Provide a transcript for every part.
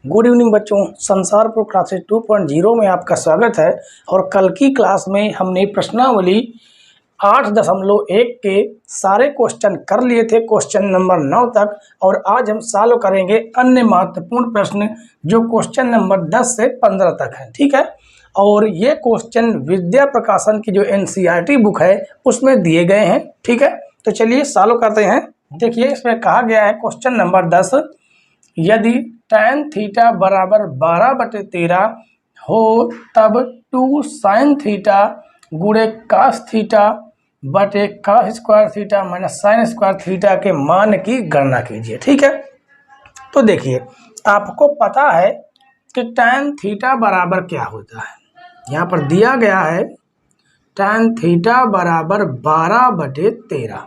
Good evening बच्चों, Sansarpur classes 2.0 में आपका स्वागत है। और कल की क्लास में हमने प्रश्नावली 8.1 के सारे क्वेश्चन कर लिए थे, क्वेश्चन नंबर 9 तक। और आज हम सॉल्व करेंगे अन्य महत्वपूर्ण प्रश्न जो क्वेश्चन नंबर 10 से 15 तक है। ठीक है, और ये क्वेश्चन विद्या प्रकाशन की जो NCERT बुक है उसमें दिए गए हैं। ठीक है, तो चलिए सॉल्व करते हैं। देखिए, इसमें कहा गया है क्वेश्चन नंबर 10, यदि tan थीटा बराबर 12/13 हो तब 2 sin थीटा गुणे cos थीटा बटे cos square theta minus sin square theta के मान की गणना कीजिए। ठीक है, तो देखिए आपको पता है कि tan थीटा बराबर क्या होता है। यहाँ पर दिया गया है tan थीटा बराबर 12/13।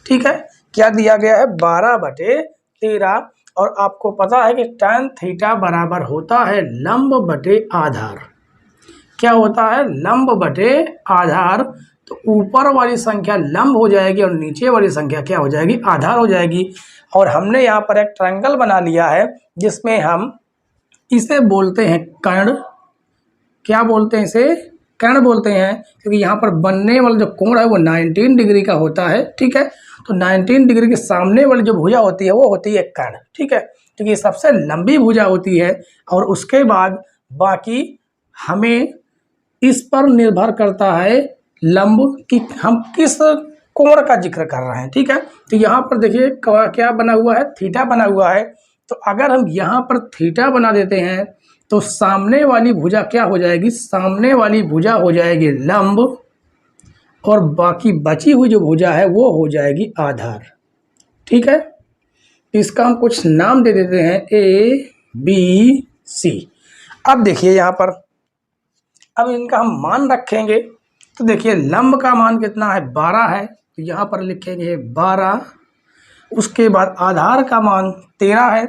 ठीक है, क्या दिया गया है? 12/13। और आपको पता है कि tan थीटा बराबर होता है लंब बटे आधार। क्या होता है? लंब बटे आधार। तो ऊपर वाली संख्या लंब हो जाएगी और नीचे वाली संख्या क्या हो जाएगी? आधार हो जाएगी। और हमने यहाँ पर एक ट्रायंगल बना लिया है जिसमें हम इसे बोलते हैं कर्ण। क्या बोलते हैं इसे? कर्ण बोलते हैं, क्योंकि यहाँ पर बनने वाला जो कोण है वो 19 डिग्री का होता है। ठीक है, तो 19 डिग्री के सामने वाली जो भुजा होती है वो होती है कर्ण। ठीक है, क्योंकि ये सबसे लंबी भुजा होती है। और उसके बाद बाकी हमें इस पर निर्भर करता है लंब कि हम किस कोण का जिक्र कर रहे हैं। ठीक है, तो यहाँ पर देखिए क्या बना हुआ है? थीटा बना हुआ है। तो अगर हम यहाँ पर थीटा बना देते हैं तो सामने वाली भुजा क्या हो जाएगी? सामने वाली भुजा हो जाएगी लंब और बाकी बची हुई जो भुजा है वो हो जाएगी आधार। ठीक है, इसका हम कुछ नाम दे देते हैं ABC। अब देखिए यहाँ पर, अब इनका हम मान रखेंगे। तो देखिए लंब का मान कितना है? 12 है, तो यहाँ पर लिखेंगे 12। उसके बाद आधार का मान 13 है,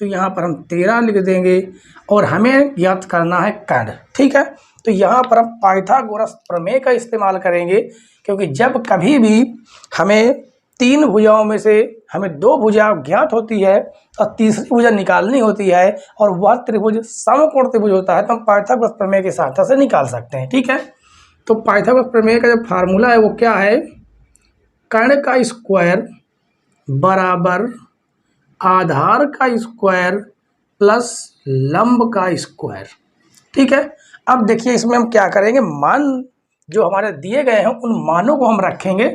तो यहाँ पर हम 13 लिख देंगे। और हमें ज्ञात करना है कर्ण। ठीक है, तो यहाँ पर हम पाइथागोरस प्रमेय का इस्तेमाल करेंगे, क्योंकि जब कभी भी हमें 3 भुजाओं में से हमें 2 भुजा ज्ञात होती है और तीसरी भुजा निकालनी होती है और वह त्रिभुज समकोण त्रिभुज होता है, तो हम पाइथागोरस प्रमेय की सहायता से निकाल सकते हैं। ठीक है, तो पाइथागोरस प्रमेय का जो फार्मूला है वो क्या है? कर्ण का स्क्वायर बराबर आधार का स्क्वायर प्लस लंब का स्क्वायर। ठीक है, अब देखिए इसमें हम क्या करेंगे? मान जो हमारे दिए गए हैं उन मानों को हम रखेंगे।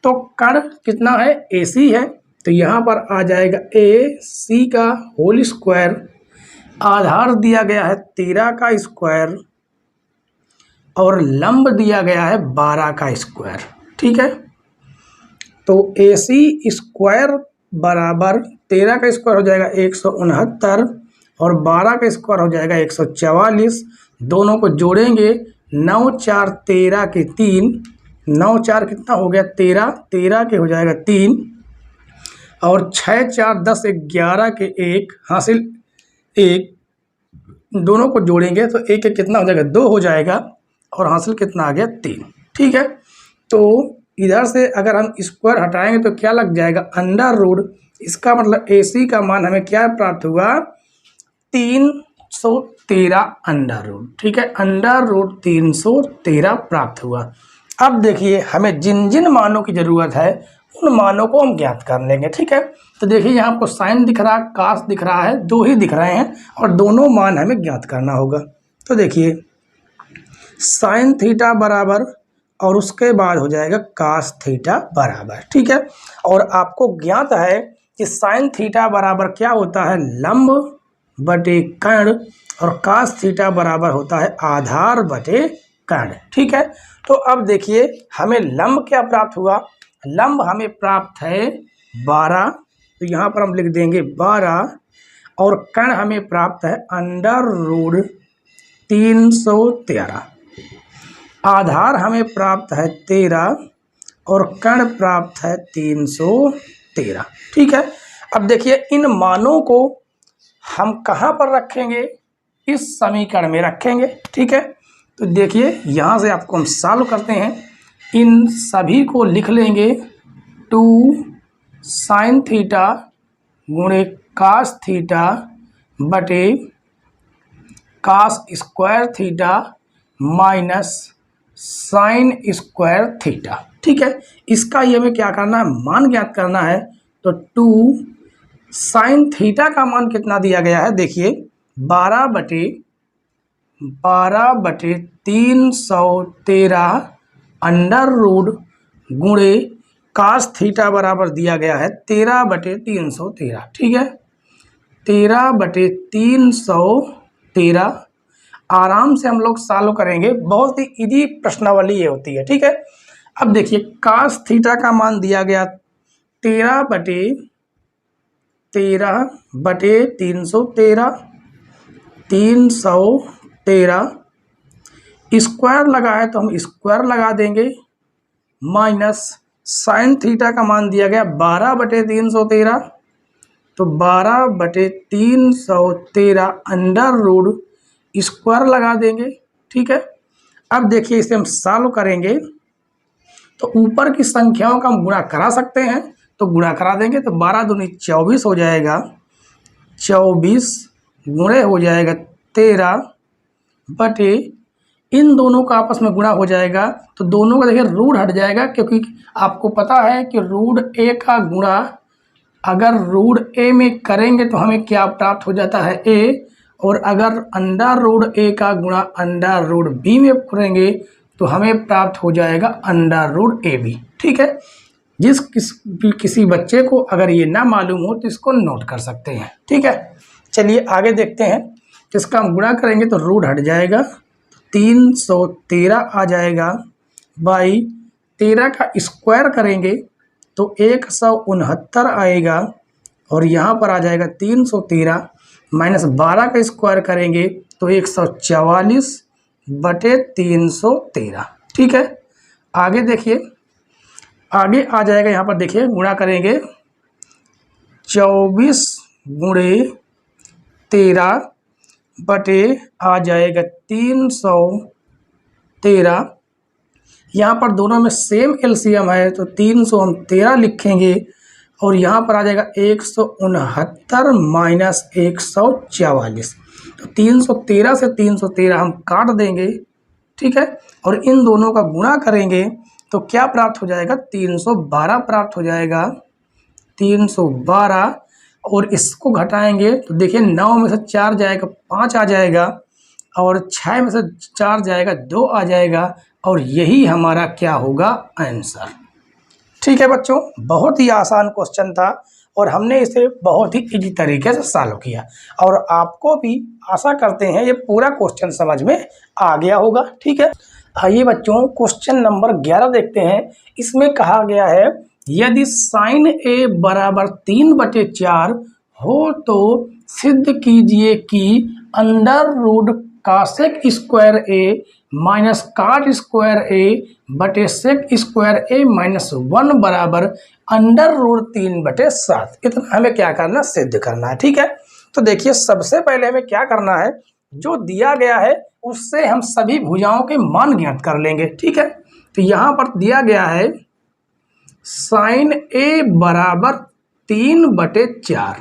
तो कर्ण कितना है? AC है, तो यहाँ पर आ जाएगा AC का होल स्क्वायर। आधार दिया गया है 13 का स्क्वायर और लंब दिया गया है 12 का स्क्वायर। ठीक है, तो AC स्क्वायर बराबर 13 का स्क्वायर हो जाएगा 169 और 12 का स्क्वायर हो जाएगा 144। दोनों को जोड़ेंगे, 9 4 13 के 3, 9 4 कितना हो गया? 13, 13 के हो जाएगा 3 और 6 4 10 11 के 1 हासिल 1। दोनों को जोड़ेंगे तो 1 1 कितना हो जाएगा? 2 हो जाएगा और हासिल कितना आ गया? 3। ठीक है, तो इधर से अगर हम स्क्वायर हटाएंगे तो क्या लग जाएगा? Under root. इसका मतलब AC का मान हमें क्या प्राप्त हुआ? 313 अंडर रूट। ठीक है, अंडर रूट 313 प्राप्त हुआ। अब देखिए हमें जिन जिन मानों की ज़रूरत है उन मानों को हम ज्ञात कर लेंगे। ठीक है, तो देखिए यहाँ आपको साइन दिख रहा है, कास दिख रहा है, 2 ही दिख रहे हैं और दोनों मान हमें ज्ञात करना होगा। तो देखिए साइन थीटा बराबर और उसके बाद हो जाएगा cos थीटा बराबर। ठीक है, और आपको ज्ञात है कि sin थीटा बराबर क्या होता है? लंब बटे कर्ण और cos थीटा बराबर होता है आधार बटे कर्ण। ठीक है, तो अब देखिए हमें लंब क्या प्राप्त हुआ? लंब हमें प्राप्त है 12, तो यहाँ पर हम लिख देंगे 12। और कर्ण हमें प्राप्त है अंडर रूट 313। आधार हमें प्राप्त है 13 और कर्ण प्राप्त है 313। ठीक है, अब देखिए इन मानों को हम कहाँ पर रखेंगे? इस समीकरण में रखेंगे। ठीक है, तो देखिए यहाँ से आपको हम सॉल्व करते हैं। इन सभी को लिख लेंगे 2 sin थीटा गुणे cos थीटा बटे cos square theta minus sine square theta. ठीक है, इसका ये हमें क्या करना है, मान ज्ञात करना है। तो 2 साइन थीटा का मान कितना दिया गया है, देखिए 12/313 अंडर रूट गुणे कास थीटा बराबर दिया गया है 13/313। ठीक है, 13/313 आराम से हम लोग सॉल्व करेंगे, बहुत ही इजी प्रश्नावली ये होती है। ठीक है, अब देखिए कास थीटा का मान दिया गया 13/313 313 स्क्वायर लगा है तो हम स्क्वायर लगा देंगे, माइनस साइन थीटा का मान दिया गया 12/313, तो 12/313 अंडर रूट स्क्वायर लगा देंगे। ठीक है, अब देखिए इसे हम सॉल्व करेंगे तो ऊपर की संख्याओं का हम गुणा करा सकते हैं, तो गुणा करा देंगे तो 12 दूनी 24 हो जाएगा, 24 गुणे हो जाएगा 13 बटे इन दोनों का आपस में गुणा हो जाएगा, तो दोनों का देखिए रूट हट जाएगा, क्योंकि आपको पता है कि रूट ए का गुणा अगर रूट ए में करेंगे तो हमें क्या प्राप्त हो जाता है, ए, और अगर अंडर रूट ए का गुणा अंडर रूट बी में करेंगे तो हमें प्राप्त हो जाएगा अंडर रूट ए बी। ठीक है, किसी बच्चे को अगर ये ना मालूम हो तो इसको नोट कर सकते हैं। ठीक है, चलिए आगे देखते हैं। इसका हम गुणा करेंगे तो रूट हट जाएगा, 313 आ जाएगा, बाई 13 का स्क्वायर करेंगे तो 169 आएगा, और यहाँ पर आ जाएगा 313 माइनस 12 का स्क्वायर करेंगे तो 144/313। ठीक है, आगे देखिए, आगे आ जाएगा, यहाँ पर देखिए गुणा करेंगे 24 गुणे 13 बटे आ जाएगा 313। यहाँ पर दोनों में सेम एलसीएम है तो 300 हम 13 लिखेंगे, और यहाँ पर आ जाएगा 169 माइनस 144, तो 313 से 313 हम काट देंगे। ठीक है, और इन दोनों का गुणा करेंगे तो क्या प्राप्त हो जाएगा, 312 प्राप्त हो जाएगा, 312, और इसको घटाएंगे तो देखिए 9 में से 4 जाएगा 5 आ जाएगा, और 6 में से 4 जाएगा 2 आ जाएगा, और यही हमारा क्या होगा, आंसर। ठीक है बच्चों, बहुत ही आसान क्वेश्चन था और हमने इसे बहुत ही इजी तरीके से सॉल्व किया, और आपको भी आशा करते हैं ये पूरा क्वेश्चन समझ में आ गया होगा। ठीक है, आइए बच्चों क्वेश्चन नंबर 11 देखते हैं। इसमें कहा गया है यदि साइन ए बराबर 3/4 हो तो सिद्ध कीजिए कि अंडर रूट कासेक स्क्वायर ए माइनस काट स्क्वायर ए बटे सेक स्क्वायर ए माइनस 1 बराबर अंडर रूट 3/7। इतना हमें क्या करना, सिद्ध करना है। ठीक है, तो देखिए सबसे पहले हमें क्या करना है, जो दिया गया है उससे हम सभी भुजाओं के मान ज्ञात कर लेंगे। ठीक है, तो यहाँ पर दिया गया है साइन ए बराबर 3/4,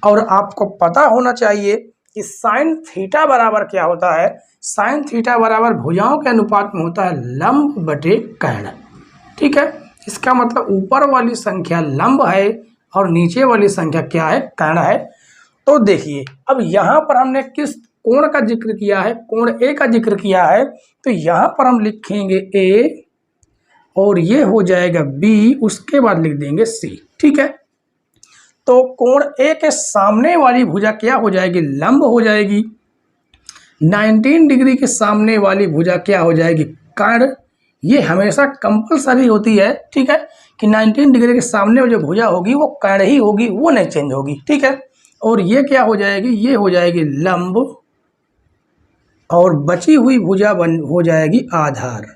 और आपको पता होना चाहिए कि साइन थीटा बराबर क्या होता है, साइन थीटा बराबर भुजाओं के अनुपात में होता है लंब बटे कर्ण। ठीक है, इसका मतलब ऊपर वाली संख्या लंब है और नीचे वाली संख्या क्या है, कर्ण है। तो देखिए अब यहाँ पर हमने किस कोण का जिक्र किया है, कोण ए का जिक्र किया है, तो यहाँ पर हम लिखेंगे ए और ये हो जाएगा बी, उसके बाद लिख देंगे सी। ठीक है, तो कोण ए के सामने वाली भुजा क्या हो जाएगी, लंब हो जाएगी। 19 डिग्री के सामने वाली भुजा क्या हो जाएगी, कर्ण। ये हमेशा कंपलसरी होती है। ठीक है, कि 19 डिग्री के सामने जो भुजा होगी वो कर्ण ही होगी, वो नहीं चेंज होगी। ठीक है, और ये क्या हो जाएगी, ये हो जाएगी लंब, और बची हुई भुजा हो जाएगी आधार।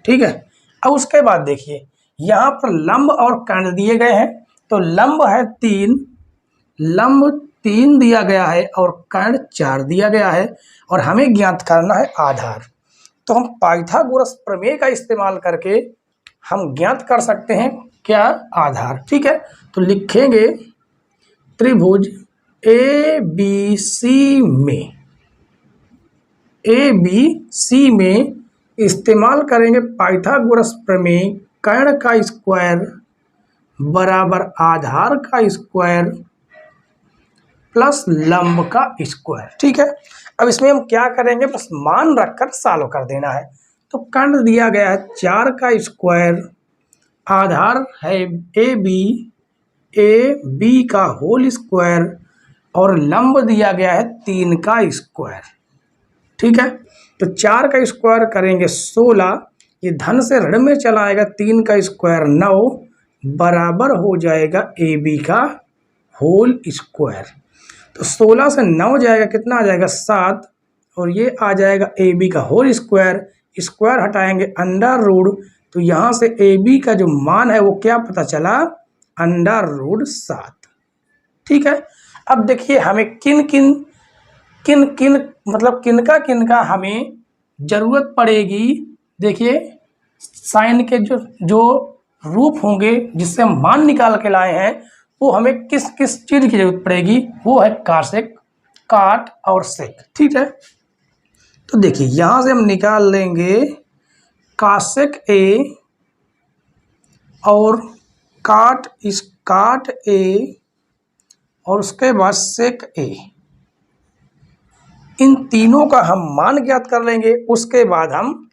ठीक है, अब उसके बाद देखिए यहाँ पर लंब और कर्ण दिए गए हैं, तो लंब है 3, लंब 3 दिया गया है और कर्ण 4 दिया गया है, और हमें ज्ञात करना है आधार। तो हम पाइथागोरस प्रमेय का इस्तेमाल करके हम ज्ञात कर सकते हैं क्या, आधार। ठीक है, तो लिखेंगे त्रिभुज ए बी सी में इस्तेमाल करेंगे पाइथागोरस प्रमेय। कर्ण का स्क्वायर बराबर आधार का स्क्वायर प्लस लंब का स्क्वायर। ठीक है, अब इसमें हम क्या करेंगे, बस मान रखकर सॉल्व कर देना है। तो कर्ण दिया गया है 4 का स्क्वायर, आधार है ए बी का होल स्क्वायर और लंब दिया गया है 3 का स्क्वायर। ठीक है, तो 4 का स्क्वायर करेंगे 16, ये धन से ऋण में चला आएगा, 3 का स्क्वायर 9 बराबर हो जाएगा ए बी का होल स्क्वायर। तो 16 से 9 जाएगा, कितना आ जाएगा 7, और ये आ जाएगा ए बी का होल स्क्वायर। स्क्वायर हटाएंगे अंडर रूट, तो यहाँ से ए बी का जो मान है वो क्या पता चला, अंडर रूट 7। ठीक है, अब देखिए हमें किन किन मतलब किनका हमें जरूरत पड़ेगी। देखिए साइन के जो रूप होंगे जिससे हम मान निकाल के लाए हैं, वो हमें किस किस चीज की जरूरत पड़ेगी, वो है कासेक, काट और सेक। ठीक है, तो देखिए यहां से हम निकाल लेंगे कासेक ए और काट ए और उसके बाद सेक ए, इन तीनों का हम मान ज्ञात कर लेंगे, उसके बाद हम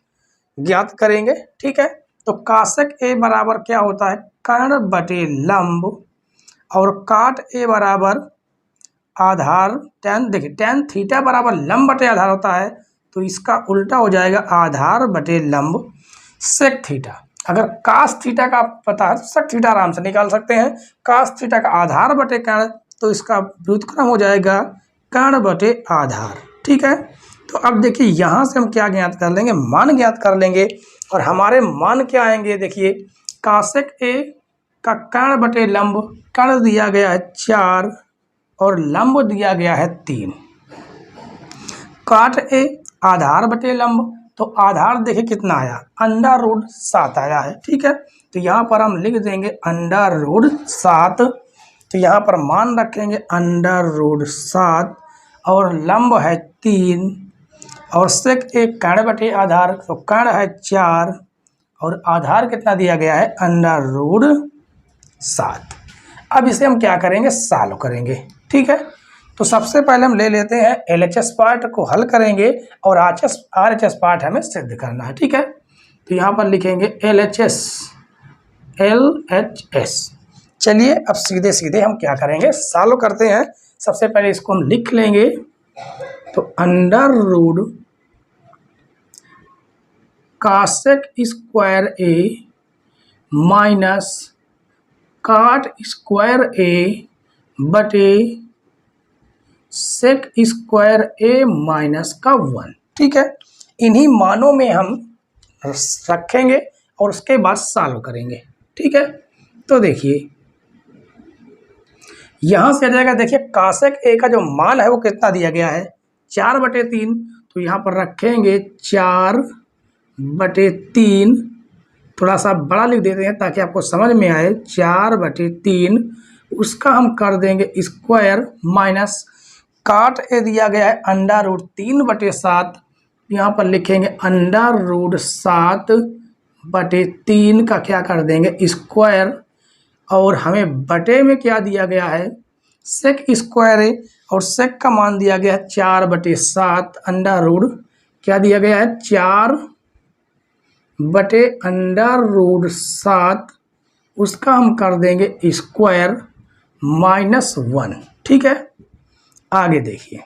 ज्ञात करेंगे। ठीक है, तो कासेक ए बराबर क्या होता है, कर्ण बटे लंब, और काट ए बराबर आधार टेन। देखिए टेन थीटा बराबर लंब बटे आधार होता है, तो इसका उल्टा हो जाएगा आधार बटे लंब। सेक थीटा, अगर कास थीटा का पता है तो सेक थीटा आराम से निकाल सकते हैं। कास थीटा का आधार बटे कर्ण, तो इसका व्युत्क्रम हो जाएगा कर्ण बटे आधार। ठीक है, तो अब देखिए यहाँ से हम क्या ज्ञात कर लेंगे, मान ज्ञात कर लेंगे, और हमारे मान क्या आएंगे, देखिए कासेक ए का कर्ण बटे लंब, कर्ण दिया गया है 4 और लंब दिया गया है 3। काट ए आधार बटे लंब, तो आधार देखिए कितना आया, अंडर रूट 7 आया है। ठीक है, तो यहाँ पर हम लिख देंगे अंडर रूट 7, तो यहाँ पर मान रखेंगे अंडर रूट 7, और लंब है 3, और सेक एक कर्ण बटे आधार, तो कर्ण है 4 और आधार कितना दिया गया है, अंडर रूट 7। अब इसे हम क्या करेंगे, सॉल्व करेंगे। ठीक है, तो सबसे पहले हम ले लेते हैं LHS पार्ट को हल करेंगे, और RHS पार्ट हमें सिद्ध करना है। ठीक है, तो यहाँ पर लिखेंगे LHS। चलिए अब सीधे सीधे हम क्या करेंगे, सॉल्व करते हैं। सबसे पहले इसको हम लिख लेंगे, तो अंडर रूट कासेक स्क्वायर ए माइनस काट स्क्वायर ए बटे सेक स्क्वायर ए माइनस का 1। ठीक है, इन्हीं मानों में हम रखेंगे और उसके बाद सॉल्व करेंगे। ठीक है, तो देखिए यहां से आ जाएगा, देखिए कासेक ए का जो मान है वो कितना दिया गया है, 4/3, तो यहाँ पर रखेंगे 4/3, थोड़ा सा बड़ा लिख देते हैं ताकि आपको समझ में आए, 4/3, उसका हम कर देंगे स्क्वायर माइनस काट ए दिया गया है अंडर रूट 3/7, यहाँ पर लिखेंगे अंडर रूट 7/3 का क्या कर देंगे स्क्वायर, और हमें बटे में क्या दिया गया है, सेक स्क्वायर है, और सेक का मान दिया गया है 4/7, अंडर रूट क्या दिया गया है 4/7, उसका हम कर देंगे स्क्वायर -1। ठीक है, आगे देखिए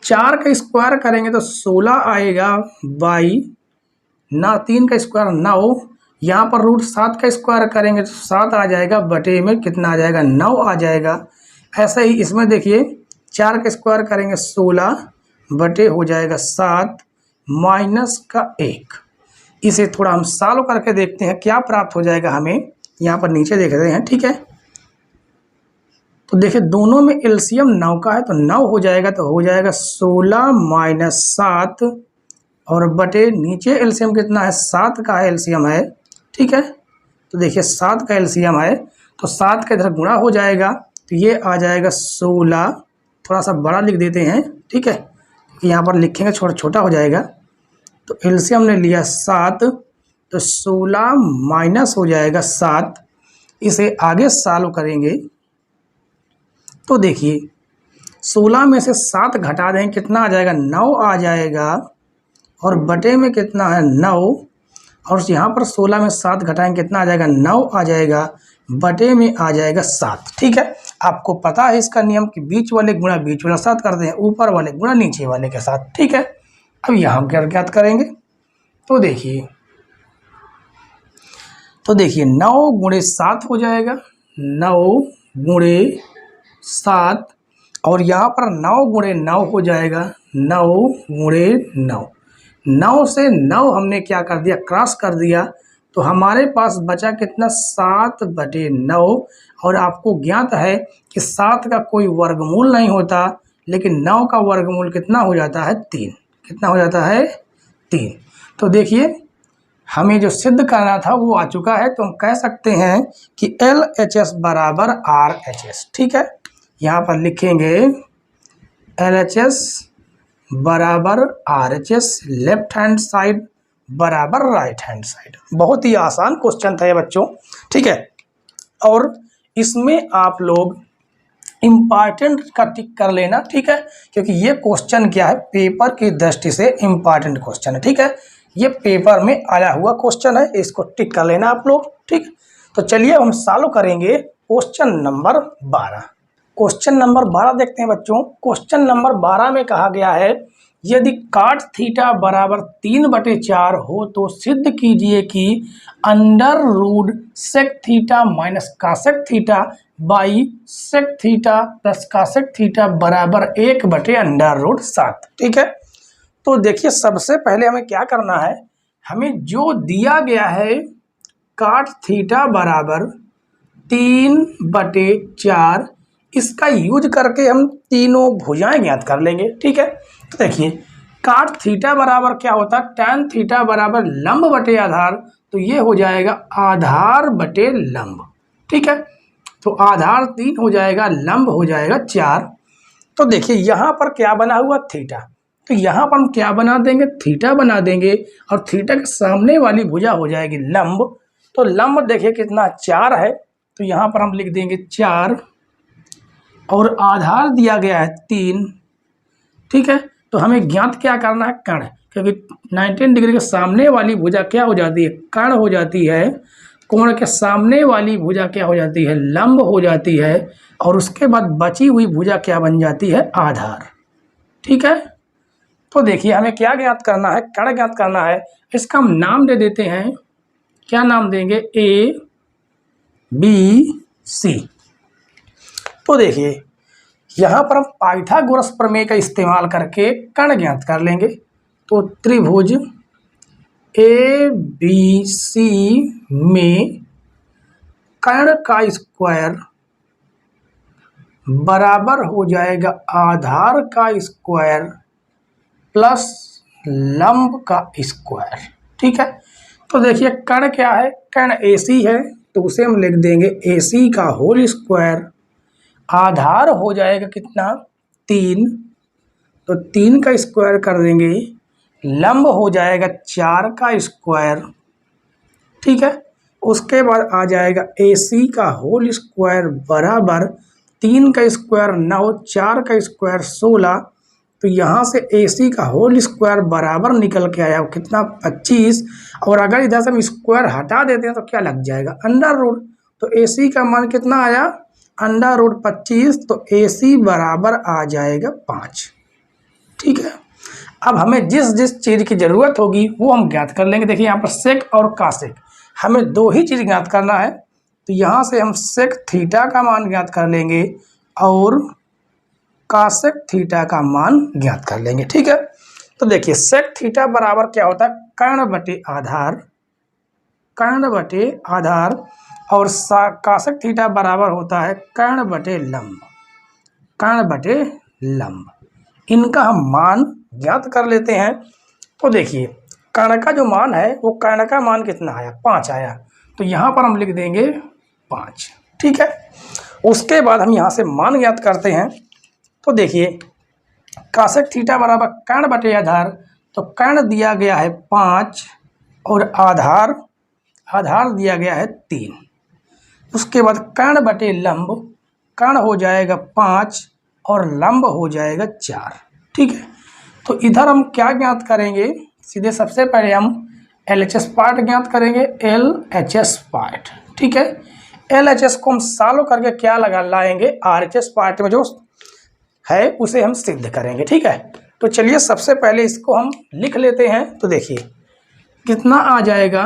4 का स्क्वायर करेंगे तो 16 आएगा बाई ना 3 का स्क्वायर 9, यहाँ पर रूट 7 का स्क्वायर करेंगे तो 7 आ जाएगा, बटे में कितना आ जाएगा 9 आ जाएगा। ऐसा ही इसमें देखिए 4 का स्क्वायर करेंगे 16 बटे हो जाएगा 7 माइनस का 1। इसे थोड़ा हम सॉल्व करके देखते हैं क्या प्राप्त हो जाएगा हमें, यहाँ पर नीचे देख रहे हैं। ठीक है, तो देखिए दोनों में एलसीएम 9 का है, तो 9 हो जाएगा, तो हो जाएगा 16 माइनस 7, और बटे नीचे एलसीएम कितना है, 7 का एलसीएम है। ठीक है, तो देखिए 7 का एलसीएम है, तो 7 का इधर गुणा हो जाएगा, तो ये आ जाएगा 16, थोड़ा सा बड़ा लिख देते हैं, ठीक है, क्योंकि यहाँ पर लिखेंगे छोटा छोटा हो जाएगा। तो एलसीएम हमने लिया 7, तो 16 माइनस हो जाएगा 7, इसे आगे सॉल्व करेंगे तो देखिए 16 में से 7 घटा दें कितना आ जाएगा, 9 आ जाएगा, और बटे में कितना है 9, और यहाँ पर 16 में 7 घटाएंगे कितना आ जाएगा, 9 आ जाएगा, बटे में आ जाएगा 7। ठीक है, आपको पता है इसका नियम कि बीच वाले गुणा बीच वाला साथ करते हैं, ऊपर वाले गुणा नीचे वाले के साथ। ठीक है, अब यहाँ क्या ज्ञात करेंगे तो देखिए 9 गुणे 7 हो जाएगा, 9 गुणे 7, और यहाँ पर 9 गुणे 9 हो जाएगा, 9 गुणे 9। 9 से 9 हमने क्या कर दिया, क्रॉस कर दिया, तो हमारे पास बचा कितना, 7/9। और आपको ज्ञात है कि 7 का कोई वर्गमूल नहीं होता, लेकिन 9 का वर्गमूल कितना हो जाता है, 3। कितना हो जाता है, 3। तो देखिए हमें जो सिद्ध करना था वो आ चुका है, तो हम कह सकते हैं कि LHS बराबर RHS। ठीक है, यहाँ पर लिखेंगे LHS बराबर RHS, लेफ्ट हैंड साइड बराबर राइट हैंड साइड। बहुत ही आसान क्वेश्चन था ये बच्चों। ठीक है, और इसमें आप लोग इम्पॉर्टेंट का टिक कर लेना। ठीक है, क्योंकि ये क्वेश्चन क्या है, पेपर की दृष्टि से इम्पॉर्टेंट क्वेश्चन है। ठीक है, ये पेपर में आया हुआ क्वेश्चन है, इसको टिक कर लेना आप लोग। ठीक है, तो चलिए हम सॉल्व करेंगे क्वेश्चन नंबर 12। क्वेश्चन नंबर 12 देखते हैं बच्चों। क्वेश्चन नंबर 12 में कहा गया है, यदि cot थीटा बराबर 3/4 हो तो सिद्ध कीजिए कि under root sec theta minus cosec theta by sec theta plus cosec theta बराबर 1/√7। ठीक है, तो देखिए सबसे पहले हमें क्या करना है, हमें जो दिया गया है cot थीटा बराबर 3/4, इसका यूज करके हम तीनों भुजाएं ज्ञात कर लेंगे। ठीक है, तो देखिए cot थीटा बराबर क्या होता है, tan थीटा बराबर लंब बटे आधार, तो ये हो जाएगा आधार बटे लंब। ठीक है, तो आधार 3 हो जाएगा, लंब हो जाएगा 4। तो देखिए यहाँ पर क्या बना हुआ, थीटा, तो यहाँ पर हम क्या बना देंगे, थीटा बना देंगे, और थीटा के सामने वाली भुजा हो जाएगी लंब। तो लंब देखिए कितना, 4 है, तो यहाँ पर हम लिख देंगे 4, और आधार दिया गया है 3। ठीक है, तो हमें ज्ञात क्या करना है, कर्ण, क्योंकि 90 डिग्री के सामने वाली भुजा क्या हो जाती है, कर्ण हो जाती है, कोण के सामने वाली भुजा क्या हो जाती है, लंब हो जाती है, और उसके बाद बची हुई भुजा क्या बन जाती है, आधार। ठीक है, तो देखिए हमें क्या ज्ञात करना है, कर्ण ज्ञात करना है। इसका हम नाम दे देते हैं, क्या नाम देंगे, ABC। तो देखिए यहाँ पर हम पाइथागोरस प्रमेय का इस्तेमाल करके कर्ण ज्ञात कर लेंगे। तो त्रिभुज ABC में कर्ण का स्क्वायर बराबर हो जाएगा आधार का स्क्वायर प्लस लंब का स्क्वायर। ठीक है, तो देखिए कर्ण क्या है, कर्ण AC है, तो उसे हम लिख देंगे AC का होल स्क्वायर, आधार हो जाएगा कितना, 3, तो 3 का स्क्वायर कर देंगे, लंब हो जाएगा 4 का स्क्वायर। ठीक है, उसके बाद आ जाएगा AC का होल स्क्वायर बराबर 3 का स्क्वायर 9, 4 का स्क्वायर 16, तो यहाँ से AC का होल स्क्वायर बराबर निकल के आया कितना, 25। और अगर इधर से हम स्क्वायर हटा देते हैं तो क्या लग जाएगा, अंडर रूट, तो AC का मान कितना आया, √25, तो AC बराबर आ जाएगा 5। ठीक है, अब हमें जिस जिस चीज़ की ज़रूरत होगी वो हम ज्ञात कर लेंगे। देखिए यहाँ पर सेक और कासेक, हमें 2 ही चीज़ ज्ञात करना है, तो यहाँ से हम सेक थीटा का मान ज्ञात कर लेंगे और कासेक थीटा का मान ज्ञात कर लेंगे। ठीक है, तो देखिए सेक थीटा बराबर क्या होता है, कर्ण बटे आधार, कर्ण बटे आधार, और कासेक थीटा बराबर होता है कर्ण बटे लंब, कर्ण बटे लंब। इनका हम मान ज्ञात कर लेते हैं। तो देखिए कर्ण का जो मान है वो कर्ण का मान कितना आया, 5 आया, तो यहाँ पर हम लिख देंगे 5। ठीक है, उसके बाद हम यहाँ से मान ज्ञात करते हैं। तो देखिए कासेक थीटा बराबर कर्ण बटे आधार, तो कर्ण दिया गया है 5 और आधार दिया गया है 3। उसके बाद कर्ण बटे लंब, कर्ण हो जाएगा 5 और लंब हो जाएगा 4। ठीक है, तो इधर हम क्या ज्ञात करेंगे, सीधे सबसे पहले हम LHS पार्ट ज्ञात करेंगे, LHS पार्ट। ठीक है, LHS को हम सॉल्व करके क्या लाएंगे, RHS पार्ट में जो है उसे हम सिद्ध करेंगे। ठीक है, तो चलिए सबसे पहले इसको हम लिख लेते हैं। तो देखिए कितना आ जाएगा,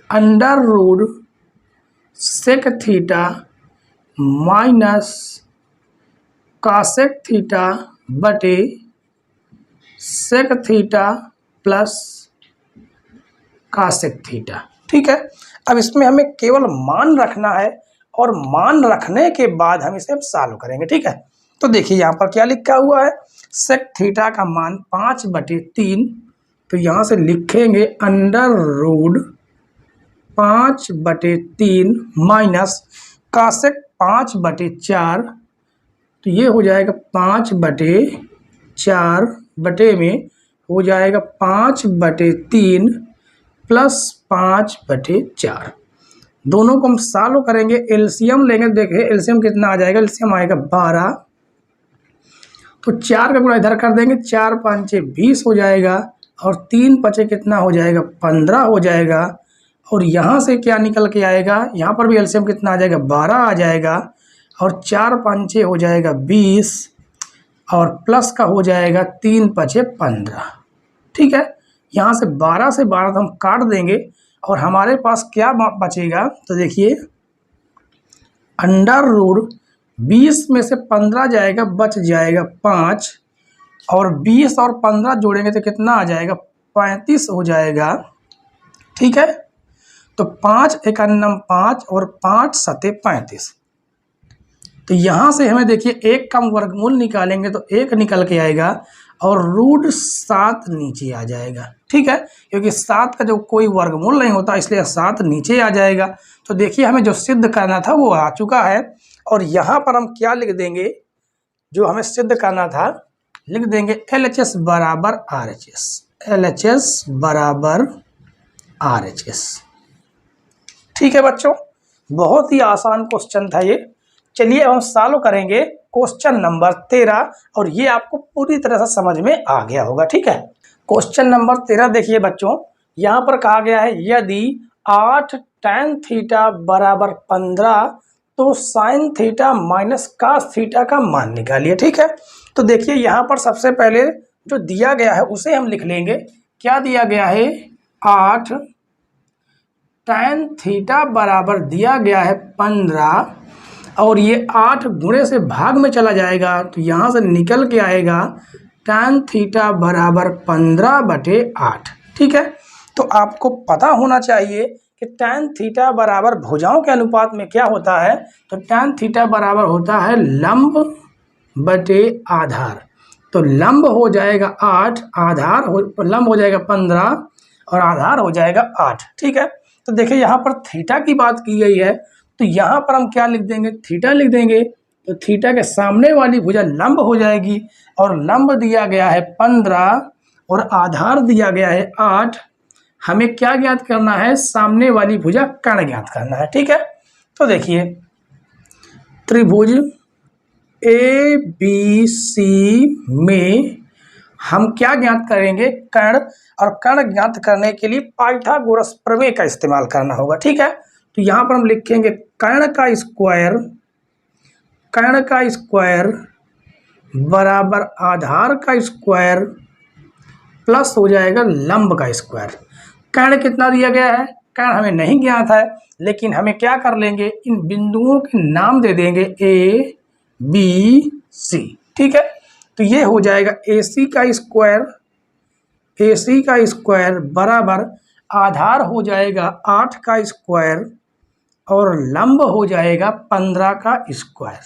under root sec theta minus cosec theta बटे sec theta plus cosec theta. ठीक है, अब इसमें हमें केवल मान रखना है और मान रखने के बाद हम इसे सॉल्व करेंगे। ठीक है, तो देखिए यहाँ पर क्या लिखा हुआ है, सेक थीटा का मान 5/3, तो यहाँ से लिखेंगे अंडर रूट 5/3 माइनस कासेक 5/4, तो ये हो जाएगा 5/4 बटे में हो जाएगा 5/3 प्लस 5/4। दोनों को हम सॉल्व करेंगे, एलसीएम लेंगे। देखिए एलसीएम कितना आ जाएगा, एलसीएम आएगा 12, तो 4 का गुणा इधर कर देंगे, 4 5 20 हो जाएगा और 3 5 कितना हो जाएगा, 15 हो जाएगा। और यहाँ से क्या निकल के आएगा, यहाँ पर भी एलसीएम कितना आ जाएगा, 12 आ जाएगा और 4 5 हो जाएगा 20 और प्लस का हो जाएगा 3 5 15। ठीक है, यहाँ से 12 से 12 तो हम काट देंगे और हमारे पास क्या बचेगा, तो देखिए अंडर रूट 20 में से 15 जाएगा, बच जाएगा 5 और 20 और 15 जोड़ेंगे तो कितना आ जाएगा, 35 हो जाएगा। ठीक है, तो 5 एकन्नम 5 और 5 सते 35। तो यहाँ से हमें देखिए एक का वर्गमूल निकालेंगे तो 1 निकल के आएगा और रूट 7 नीचे आ जाएगा। ठीक है, क्योंकि 7 का जो कोई वर्गमूल नहीं होता इसलिए 7 नीचे आ जाएगा। तो देखिए हमें जो सिद्ध करना था वो आ चुका है और यहाँ पर हम क्या लिख देंगे, जो हमें सिद्ध करना था लिख देंगे LHS बराबर RHS, LHS बराबर RHS। ठीक है बच्चों, बहुत ही आसान क्वेश्चन था ये। चलिए हम सॉल्व करेंगे क्वेश्चन नंबर 13 और ये आपको पूरी तरह से समझ में आ गया होगा। ठीक है, क्वेश्चन नंबर 13 देखिए बच्चों, यहाँ पर कहा गया है यदि 8 tan थीटा बराबर 15 तो sin theta minus cos theta का मान निकालिए। ठीक है, तो देखिए यहाँ पर सबसे पहले जो दिया गया है उसे हम लिख लेंगे। क्या दिया गया है, 8 tan थीटा बराबर दिया गया है 15 और ये 8 गुणे से भाग में चला जाएगा तो यहाँ से निकल के आएगा tan थीटा बराबर 15/8। ठीक है, तो आपको पता होना चाहिए कि tan थीटा बराबर भुजाओं के अनुपात में क्या होता है, तो tan थीटा बराबर होता है लंब बटे आधार। तो लंब हो जाएगा 8, लंब हो जाएगा 15 और आधार हो जाएगा 8। ठीक है, तो देखिए यहाँ पर थीटा की बात की गई है तो यहाँ पर हम क्या लिख देंगे, थीटा लिख देंगे। तो थीटा के सामने वाली भुजा लंब हो जाएगी और लंब दिया गया है 15 और आधार दिया गया है 8। हमें क्या ज्ञात करना है, सामने वाली भुजा कर्ण ज्ञात करना है। ठीक है, तो देखिए त्रिभुज ABC में हम क्या ज्ञात करेंगे, कर्ण, और कर्ण ज्ञात करने के लिए पाइथागोरस प्रमेय का इस्तेमाल करना होगा। ठीक है, तो यहाँ पर हम लिखेंगे कर्ण का स्क्वायर बराबर आधार का स्क्वायर प्लस हो जाएगा लंब का स्क्वायर। कर्ण कितना दिया गया है, कर्ण हमें नहीं ज्ञात है, लेकिन हमें क्या कर लेंगे, इन बिंदुओं के नाम दे देंगे A B C। ठीक है, तो ये हो जाएगा AC का स्क्वायर बराबर आधार हो जाएगा 8 का स्क्वायर और लंब हो जाएगा 15 का स्क्वायर।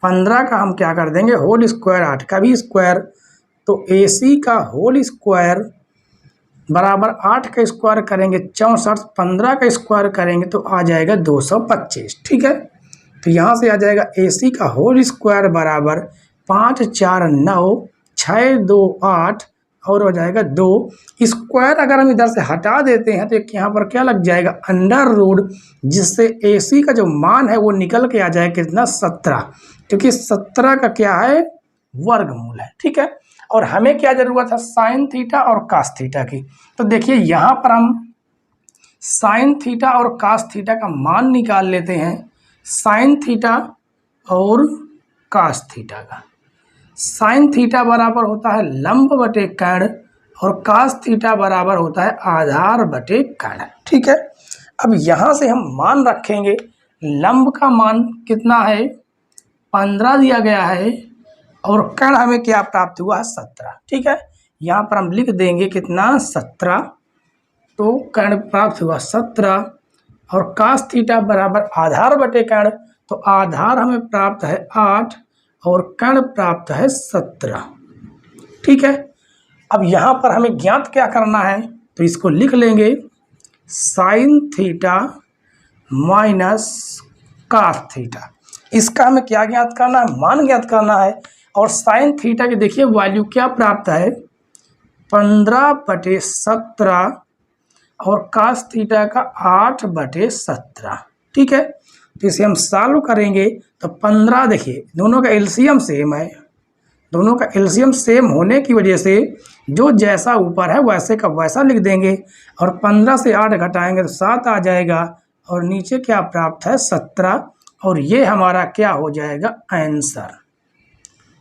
15 का हम क्या कर देंगे होल स्क्वायर, 8 का भी स्क्वायर, तो AC का होल स्क्वायर बराबर 8 का स्क्वायर करेंगे 64, 15 का स्क्वायर करेंगे तो आ जाएगा 225। ठीक है, तो यहाँ से आ जाएगा AC का होल स्क्वायर बराबर 5 4 9 6 2 8 और हो जाएगा 2 स्क्वायर। अगर हम इधर से हटा देते हैं तो एक यहाँ पर क्या लग जाएगा अंडर रूट, जिससे AC का जो मान है वो निकल के आ जाएगा कितना 17, क्योंकि 17 का क्या है वर्गमूल है। ठीक है, और हमें क्या जरूरत है साइन थीटा और कास थीटा की। तो देखिए यहाँ पर हम साइन थीटा और कास थीटा का मान निकाल लेते हैं। साइन थीटा और कास थीटा का, साइन थीटा बराबर होता है लंब बटे कर्ण और कास थीटा बराबर होता है आधार बटे कर्ण। ठीक है, अब यहाँ से हम मान रखेंगे। लंब का मान कितना है 15 दिया गया है और कर्ण हमें क्या प्राप्त हुआ है 17। ठीक है, यहाँ पर हम लिख देंगे कितना 17, तो कर्ण प्राप्त हुआ 17 और कास थीटा बराबर आधार बटे कर्ण, तो आधार हमें प्राप्त है 8 और कर्ण प्राप्त है 17। ठीक है, अब यहाँ पर हमें ज्ञात क्या करना है, तो इसको लिख लेंगे sine theta minus cos theta. इसका हमें क्या ज्ञात करना है, मान ज्ञात करना है। और साइन थीटा की देखिए वैल्यू क्या प्राप्त है 15/17 और कास थीटा का 8/17। ठीक है, तो इसे हम सॉल्व करेंगे तो 15, देखिए दोनों का एलसीएम सेम है, दोनों का एलसीएम सेम होने की वजह से जो जैसा ऊपर है वैसे का वैसा लिख देंगे और 15 से 8 घटाएंगे तो 7 आ जाएगा और नीचे क्या प्राप्त है 17 और ये हमारा क्या हो जाएगा आंसर।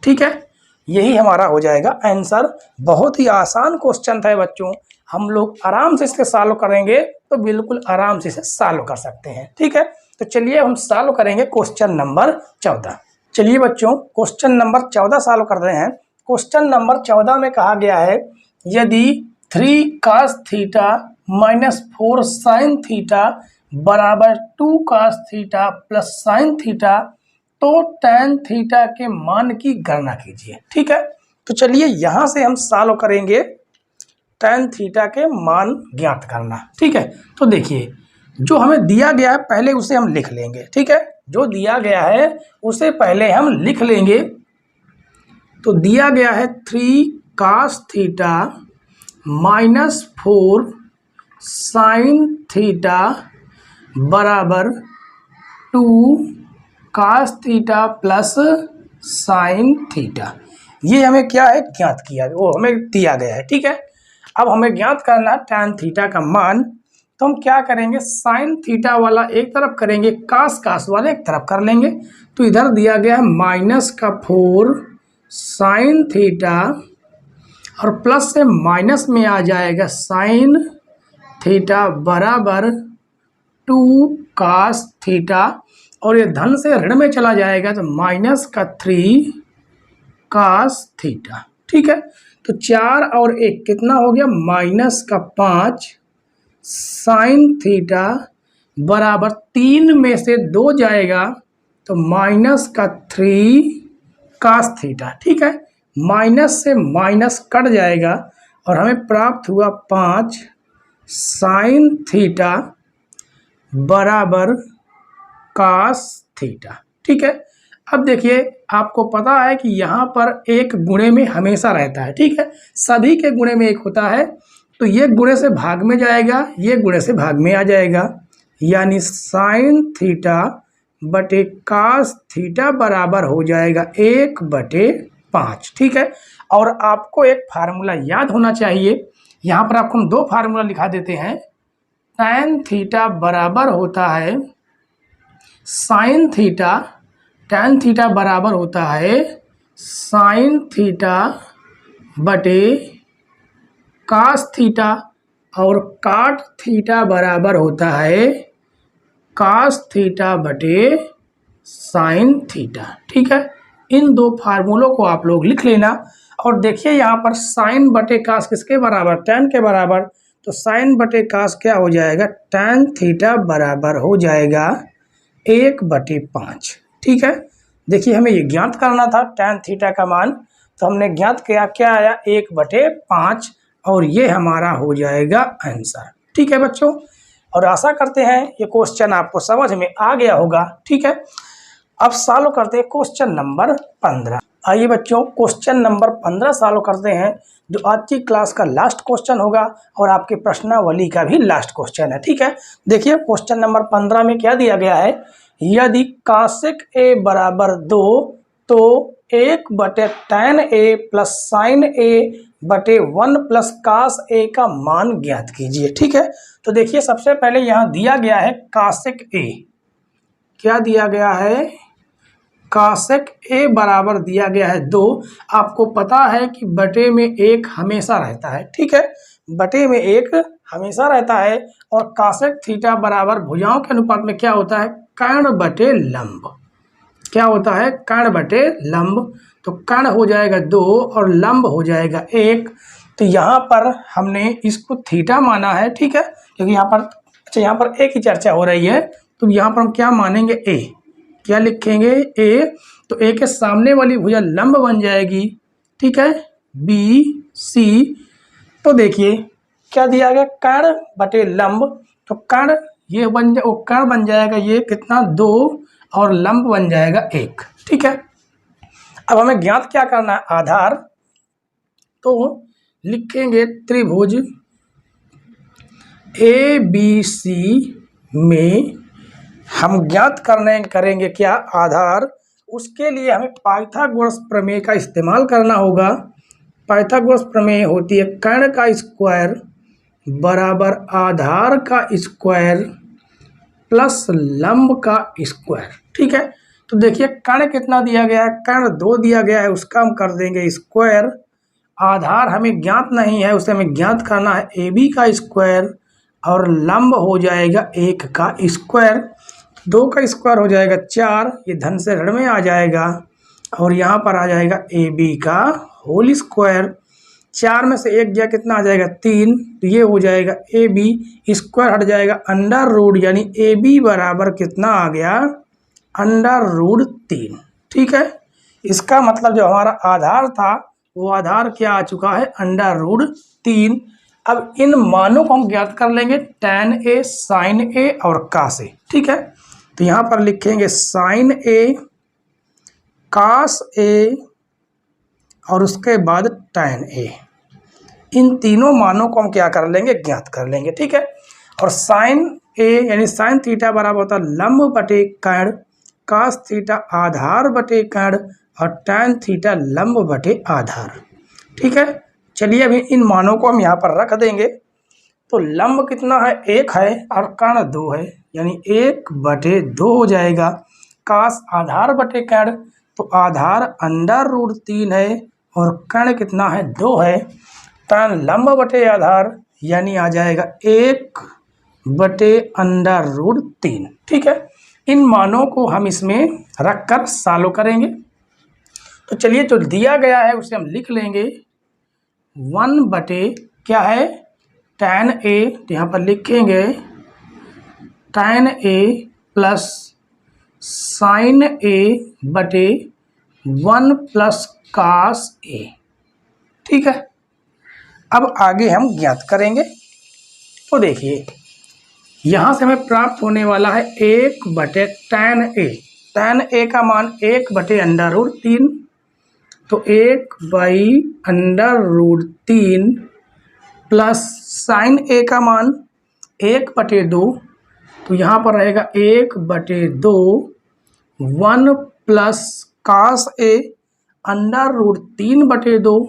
ठीक है, यही हमारा हो जाएगा आंसर। बहुत ही आसान क्वेश्चन था बच्चों, हम लोग आराम से इसके सॉल्व करेंगे तो बिल्कुल आराम से इसे सॉल्व कर सकते हैं। ठीक है, तो चलिए हम सॉल्व करेंगे क्वेश्चन नंबर 14। चलिए बच्चों क्वेश्चन नंबर 14 सॉल्व कर रहे हैं। क्वेश्चन नंबर 14 में कहा गया है यदि 3 cos theta minus 4 sin theta बराबर 2 cos theta plus sin theta तो tan थीटा के मान की गणना कीजिए। ठीक है, तो चलिए यहाँ से हम सॉल्व करेंगे tan थीटा के मान ज्ञात करना। ठीक है, तो देखिए जो हमें दिया गया है पहले उसे हम लिख लेंगे। ठीक है, जो दिया गया है उसे पहले हम लिख लेंगे। तो दिया गया है 3 cos theta minus 4 sin theta बराबर 2 cos theta plus sin theta. ये हमें क्या है ज्ञात किया, वो हमें दिया गया है। ठीक है, अब हमें ज्ञात करना tan थीटा का मान, तो हम क्या करेंगे sin थीटा वाला एक तरफ करेंगे, cos वाला एक तरफ कर लेंगे। तो इधर दिया गया है -4 sin थीटा और प्लस से माइनस में आ जाएगा sin थीटा बराबर 2 cos थीटा और ये धन से ऋण में चला जाएगा तो -3 cos थीटा। ठीक है, तो 4 और 1 कितना हो गया -5 sin थीटा बराबर 3 में से 2 जाएगा तो -3 cos थीटा। ठीक है, माइनस से माइनस कट जाएगा और हमें प्राप्त हुआ 5 sin थीटा बराबर cos थीटा। ठीक है, अब देखिए आपको पता है कि यहाँ पर एक गुणे में हमेशा रहता है। ठीक है, सभी के गुणे में एक होता है, तो ये गुणे से भाग में जाएगा, ये गुणे से भाग में आ जाएगा, यानी sin थीटा बटे cos थीटा बराबर हो जाएगा 1/5। ठीक है, और आपको एक फार्मूला याद होना चाहिए, यहाँ पर आपको हम 2 फार्मूला लिखा देते हैं। tan थीटा बराबर होता है sin थीटा, tan थीटा बराबर होता है sin थीटा बटे cos थीटा और cot थीटा बराबर होता है cos थीटा बटे sin थीटा। ठीक है, इन 2 फार्मूलों को आप लोग लिख लेना। और देखिए यहाँ पर sin बटे cos किसके बराबर tan के बराबर, तो sin बटे cos क्या हो जाएगा tan थीटा बराबर हो जाएगा 1/5। ठीक है, देखिए हमें ये ज्ञात करना था tan थीटा का मान, तो हमने ज्ञात किया क्या आया 1/5। और ये हमारा हो जाएगा आंसर। ठीक है बच्चों, और आशा करते हैं ये क्वेश्चन आपको समझ में आ गया होगा। ठीक है, अब सॉल्व करते हैं क्वेश्चन नंबर 15। आइए बच्चों, क्वेश्चन नंबर 15 सॉल्व करते हैं, जो आज की क्लास का लास्ट क्वेश्चन होगा और आपके प्रश्नावली का भी लास्ट क्वेश्चन है। ठीक है, देखिए क्वेश्चन नंबर 15 में क्या दिया गया है। यदि cosec a बराबर 2 तो 1/tan a plus sign a बटे 1 प्लस cos a का मान ज्ञात कीजिए। ठीक है, तो देखिए सबसे पहले यहाँ दिया गया है cosec a, क्या दिया गया है, cosec a बराबर दिया गया है 2। आपको पता है कि बटे में 1 हमेशा रहता है। ठीक है, बटे में 1 हमेशा रहता है, और cosec थीटा बराबर भुजाओं के अनुपात में क्या होता है, कर्ण बटे लंब। क्या होता है, कर्ण बटे लंब। तो कर्ण हो जाएगा 2 और लंब हो जाएगा 1। तो यहाँ पर हमने इसको थीटा माना है। ठीक है, क्योंकि यहाँ पर अच्छा यहाँ पर एक ही चर्चा हो रही है, तो यहाँ पर हम क्या मानेंगे, ए, क्या लिखेंगे, ए। तो ए के सामने वाली भुजा लंब बन जाएगी। ठीक है, बी सी। तो देखिए क्या दिया गया, कर्ण बटे लंब। तो कर्ण ये कर्ण बन जाएगा ये कितना, 2, और लंब बन जाएगा 1। ठीक है, अब हमें ज्ञात क्या करना है, आधार। तो लिखेंगे त्रिभुज ए बी सी में हम ज्ञात करेंगे क्या, आधार। उसके लिए हमें पाइथागोरस प्रमेय का इस्तेमाल करना होगा। पाइथागोरस प्रमेय होती है कर्ण का स्क्वायर बराबर आधार का स्क्वायर प्लस लंब का स्क्वायर। ठीक है, तो देखिए कर्ण कितना दिया गया है, कर्ण 2 दिया गया है, उसका हम कर देंगे स्क्वायर। आधार हमें ज्ञात नहीं है, उसे हमें ज्ञात करना है ए बी का स्क्वायर, और लंब हो जाएगा 1 का स्क्वायर। 2 का स्क्वायर हो जाएगा 4, ये धन से ऋण में आ जाएगा, और यहाँ पर आ जाएगा ए बी का होल स्क्वायर। 4 में से 1 गया, कितना आ जाएगा 3, तो ये हो जाएगा ए बी, स्क्वायर हट जाएगा अंडर रूट, यानी ए बी बराबर कितना आ गया, अंडर रूट 3। ठीक है, इसका मतलब जो हमारा आधार था वो आधार क्या आ चुका है, अंडर रूट 3। अब इन मानों को हम ज्ञात कर लेंगे, tan a, sin a और cos a। ठीक है, तो यहाँ पर लिखेंगे sin a, cos a और उसके बाद tan a। इन तीनों मानों को हम क्या कर लेंगे, ज्ञात कर लेंगे। ठीक है, और sin a यानी sin थीटा बराबर होता है लंब बटे कर्ण, cos थीटा आधार बटे कर्ण, और tan थीटा लंब बटे आधार। ठीक है, चलिए अभी इन मानों को हम यहाँ पर रख देंगे। तो लंब कितना है, 1 है, और कर्ण 2 है, यानी 1/2 हो जाएगा। cos आधार बटे कर्ण, तो आधार अंडर रूट 3 है, और कर्ण कितना है, 2 है। tan लंब बटे आधार, यानी आ जाएगा 1/अंडर रूट 3। ठीक है, इन मानों को हम इसमें रख कर सॉल्व करेंगे। तो चलिए जो दिया गया है उसे हम लिख लेंगे, 1 बटे क्या है, tan a, तो यहाँ पर लिखेंगे tan a plus sin a बटे 1 प्लस cos a। ठीक है, अब आगे हम ज्ञात करेंगे। तो देखिए यहाँ से हमें प्राप्त होने वाला है 1/tan a। tan a का मान 1/अंडर रूट 3, तो 1/√3 प्लस साइन a का मान 1/2, तो यहाँ पर रहेगा 1/2, 1 प्लस cos a अंडर√3/2,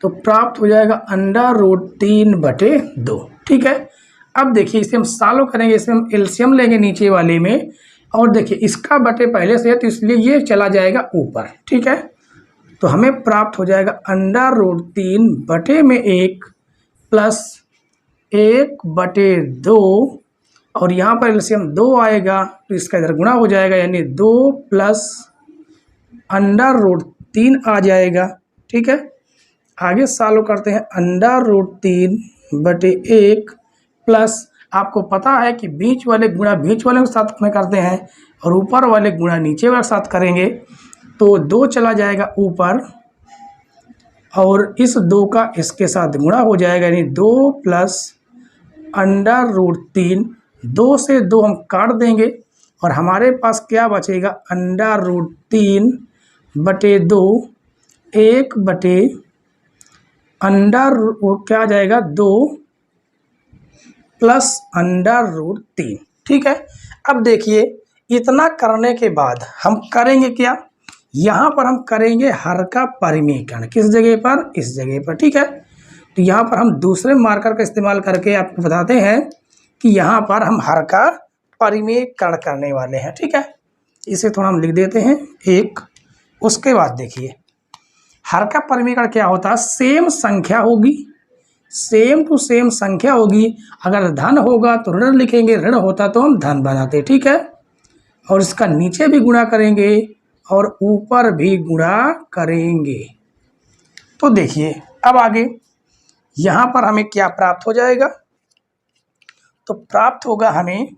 तो प्राप्त हो जाएगा अंडर√3/2। ठीक है, अब देखिए इसे हम सॉल्व करेंगे, इसमें हम एलसीएम लेंगे नीचे वाले में, और देखिए इसका बटे पहले से है तो इसलिए ये चला जाएगा ऊपर। ठीक है, तो हमें प्राप्त हो जाएगा अंडर√3 बटे में 1 प्लस 1/2, और यहाँ पर एलसीएम 2 आएगा तो इसका इधर गुणा हो जाएगा, यानी 2 प्लस अंडर√3 आ जाएगा। ठीक है, आगे सॉल्व करते हैं, अंडर√3 बटे 1 प्लस, आपको पता है कि बीच वाले गुणा बीच वाले के साथ में करते हैं, और ऊपर वाले गुणा नीचे वाले के साथ करेंगे, तो 2 चला जाएगा ऊपर, और इस 2 का इसके साथ गुणा हो जाएगा, यानी 2 प्लस √3। 2 से 2 हम काट देंगे और हमारे पास क्या बचेगा, √3 बटे 2, 1 बटे क्या आ जाएगा, 2 प्लस √3। ठीक है। अब देखिए, इतना करने के बाद हम करेंगे क्या, यहाँ पर हम करेंगे हर का परिमेयकरण। किस जगह पर, इस जगह पर। ठीक है। तो यहाँ पर हम दूसरे मार्कर का इस्तेमाल करके आपको बताते हैं कि यहाँ पर हम हर का परिमेयकरण करने वाले हैं। ठीक है। इसे थोड़ा हम लिख देते हैं 1। उसके बाद देखिए, हर का परिमेयकरण क्या होता है, सेम संख्या होगी, सेम टू सेम संख्या होगी। अगर धन होगा तो ऋण लिखेंगे, ऋण होता तो हम धन बनाते। ठीक है। और इसका नीचे भी गुणा करेंगे और ऊपर भी गुणा करेंगे। तो देखिए, अब आगे यहाँ पर हमें क्या प्राप्त हो जाएगा, तो प्राप्त होगा हमें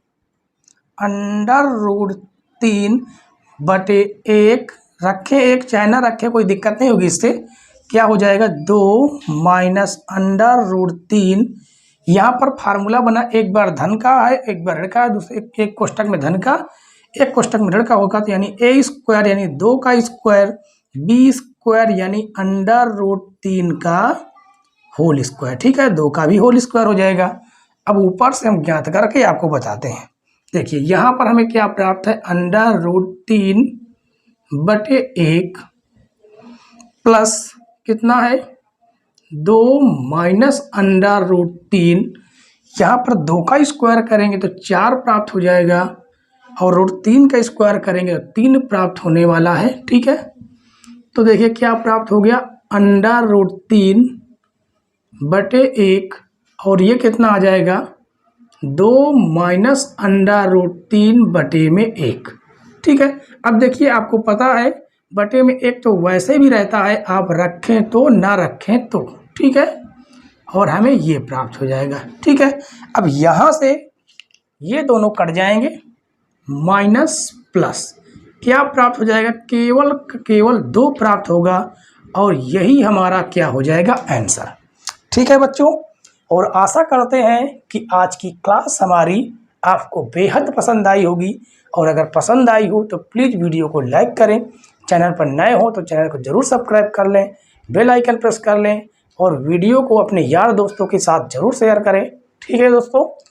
√3 बटे 1। रखें 1 चाहे ना रखें, कोई दिक्कत नहीं होगी इससे। क्या हो जाएगा, 2 माइनस √3। यहाँ पर फार्मूला बना, एक बार धन का है, एक बार ऋण का है, दूसरे एक कोष्टक में धन का, एक कोष्टक में ऋण का होगा। तो यानी a² यानी 2 का स्क्वायर, b² यानी √3 का होल स्क्वायर। ठीक है। 2 का भी होल स्क्वायर हो जाएगा। अब ऊपर से हम ज्ञात करके आपको बताते हैं। देखिए, यहाँ पर हमें क्या प्राप्त है, √3 बटे 1 प्लस कितना है, 2 माइनस √3। यहाँ पर 2 का स्क्वायर करेंगे तो 4 प्राप्त हो जाएगा, और √3 का स्क्वायर करेंगे तो 3 प्राप्त होने वाला है। ठीक है। तो देखिए क्या प्राप्त हो गया, √3 बटे 1, और ये कितना आ जाएगा, 2 माइनस √3 बटे में 1। ठीक है। अब देखिए, आपको पता है बटे में 1 तो वैसे भी रहता है, आप रखें तो ना रखें तो। ठीक है। और हमें ये प्राप्त हो जाएगा। ठीक है। अब यहाँ से ये दोनों कट जाएंगे, माइनस प्लस क्या प्राप्त हो जाएगा, केवल 2 प्राप्त होगा, और यही हमारा क्या हो जाएगा, आंसर। ठीक है बच्चों, और आशा करते हैं कि आज की क्लास हमारी आपको बेहद पसंद आई होगी। और अगर पसंद आई हो तो प्लीज़ वीडियो को लाइक करें, चैनल पर नए हो तो चैनल को ज़रूर सब्सक्राइब कर लें, बेल आइकन प्रेस कर लें, और वीडियो को अपने यार दोस्तों के साथ ज़रूर शेयर करें। ठीक है दोस्तों।